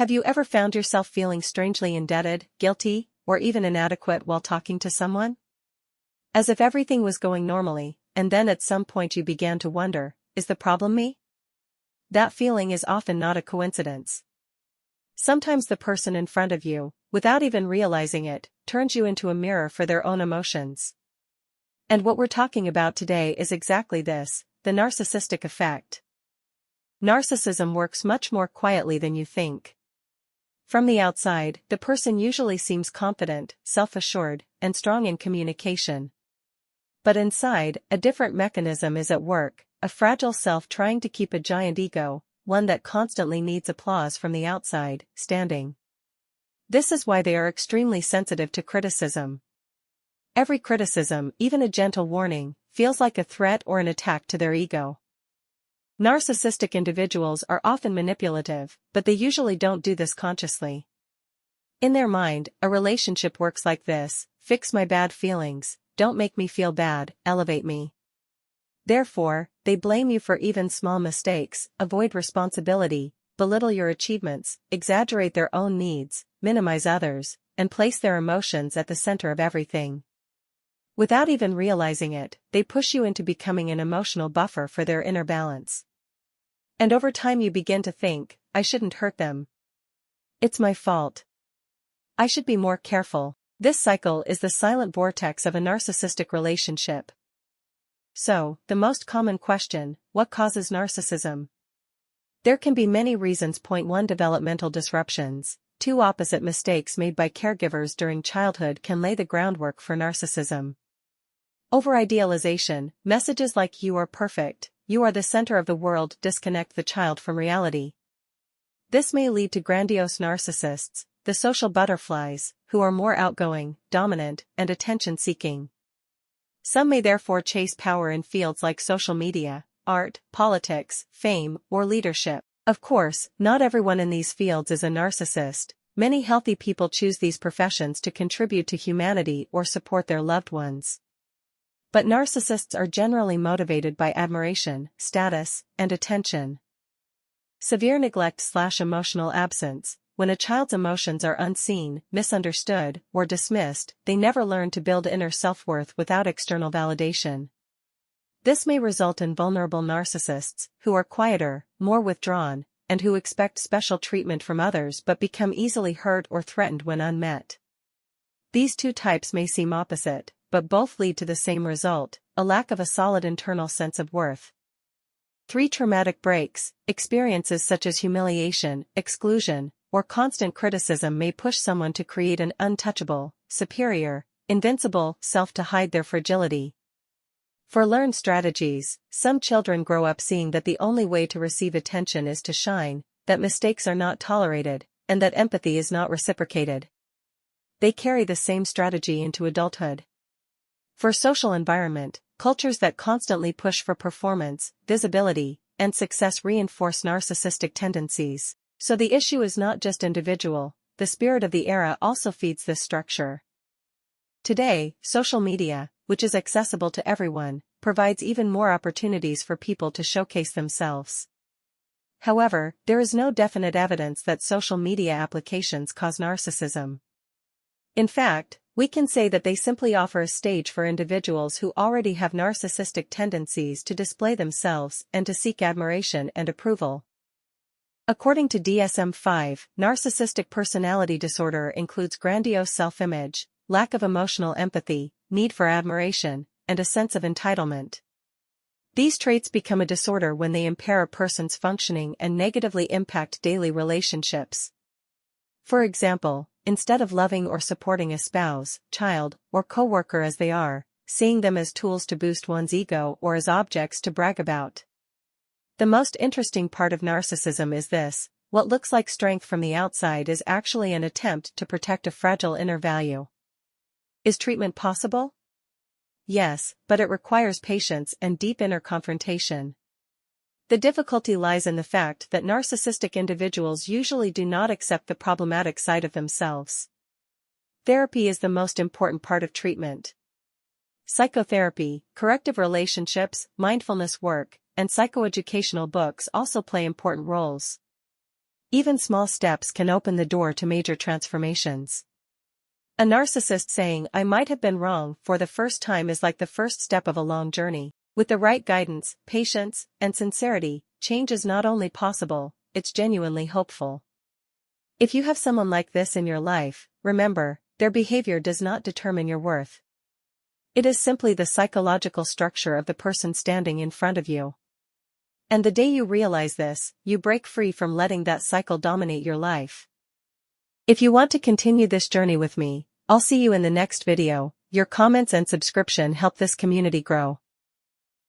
Have you ever found yourself feeling strangely indebted, guilty, or even inadequate while talking to someone? As if everything was going normally, and then at some point you began to wonder, is the problem me? That feeling is often not a coincidence. Sometimes the person in front of you, without even realizing it, turns you into a mirror for their own emotions. And what we're talking about today is exactly this, the narcissistic effect. Narcissism works much more quietly than you think. From the outside, the person usually seems confident, self-assured, and strong in communication. But inside, a different mechanism is at work, a fragile self trying to keep a giant ego, one that constantly needs applause from the outside, standing. This is why they are extremely sensitive to criticism. Every criticism, even a gentle warning, feels like a threat or an attack to their ego. Narcissistic individuals are often manipulative, but they usually don't do this consciously. In their mind, a relationship works like this: fix my bad feelings, don't make me feel bad, elevate me. Therefore, they blame you for even small mistakes, avoid responsibility, belittle your achievements, exaggerate their own needs, minimize others, and place their emotions at the center of everything. Without even realizing it, they push you into becoming an emotional buffer for their inner balance. And over time you begin to think, I shouldn't hurt them. It's my fault. I should be more careful. This cycle is the silent vortex of a narcissistic relationship. So, the most common question, what causes narcissism? There can be many reasons. 1. Developmental disruptions. 2. Opposite mistakes made by caregivers during childhood can lay the groundwork for narcissism. Over-idealization. Messages like you are perfect, you are the center of the world disconnect the child from reality. This may lead to grandiose narcissists, the social butterflies, who are more outgoing, dominant, and attention-seeking. Some may therefore chase power in fields like social media, art, politics, fame, or leadership. Of course, not everyone in these fields is a narcissist. Many healthy people choose these professions to contribute to humanity or support their loved ones. But narcissists are generally motivated by admiration, status, and attention. Severe neglect/emotional absence. When a child's emotions are unseen, misunderstood, or dismissed, they never learn to build inner self-worth without external validation. This may result in vulnerable narcissists, who are quieter, more withdrawn, and who expect special treatment from others but become easily hurt or threatened when unmet. These two types may seem opposite, but both lead to the same result, a lack of a solid internal sense of worth. 3. Traumatic breaks. Experiences such as humiliation, exclusion, or constant criticism may push someone to create an untouchable, superior, invincible self to hide their fragility. For learned strategies, some children grow up seeing that the only way to receive attention is to shine, that mistakes are not tolerated, and that empathy is not reciprocated. They carry the same strategy into adulthood. For social environment, cultures that constantly push for performance, visibility, and success reinforce narcissistic tendencies. So the issue is not just individual, the spirit of the era also feeds this structure. Today, social media, which is accessible to everyone, provides even more opportunities for people to showcase themselves. However, there is no definite evidence that social media applications cause narcissism. In fact, we can say that they simply offer a stage for individuals who already have narcissistic tendencies to display themselves and to seek admiration and approval. According to DSM-5, narcissistic personality disorder includes grandiose self-image, lack of emotional empathy, need for admiration, and a sense of entitlement. These traits become a disorder when they impair a person's functioning and negatively impact daily relationships. For example, instead of loving or supporting a spouse, child, or coworker as they are, seeing them as tools to boost one's ego or as objects to brag about. The most interesting part of narcissism is this: what looks like strength from the outside is actually an attempt to protect a fragile inner value. Is treatment possible? Yes, but it requires patience and deep inner confrontation. The difficulty lies in the fact that narcissistic individuals usually do not accept the problematic side of themselves. Therapy is the most important part of treatment. Psychotherapy, corrective relationships, mindfulness work, and psychoeducational books also play important roles. Even small steps can open the door to major transformations. A narcissist saying, "I might have been wrong," for the first time is like the first step of a long journey. With the right guidance, patience, and sincerity, change is not only possible, it's genuinely hopeful. If you have someone like this in your life, remember, their behavior does not determine your worth. It is simply the psychological structure of the person standing in front of you. And the day you realize this, you break free from letting that cycle dominate your life. If you want to continue this journey with me, I'll see you in the next video. Your comments and subscription help this community grow.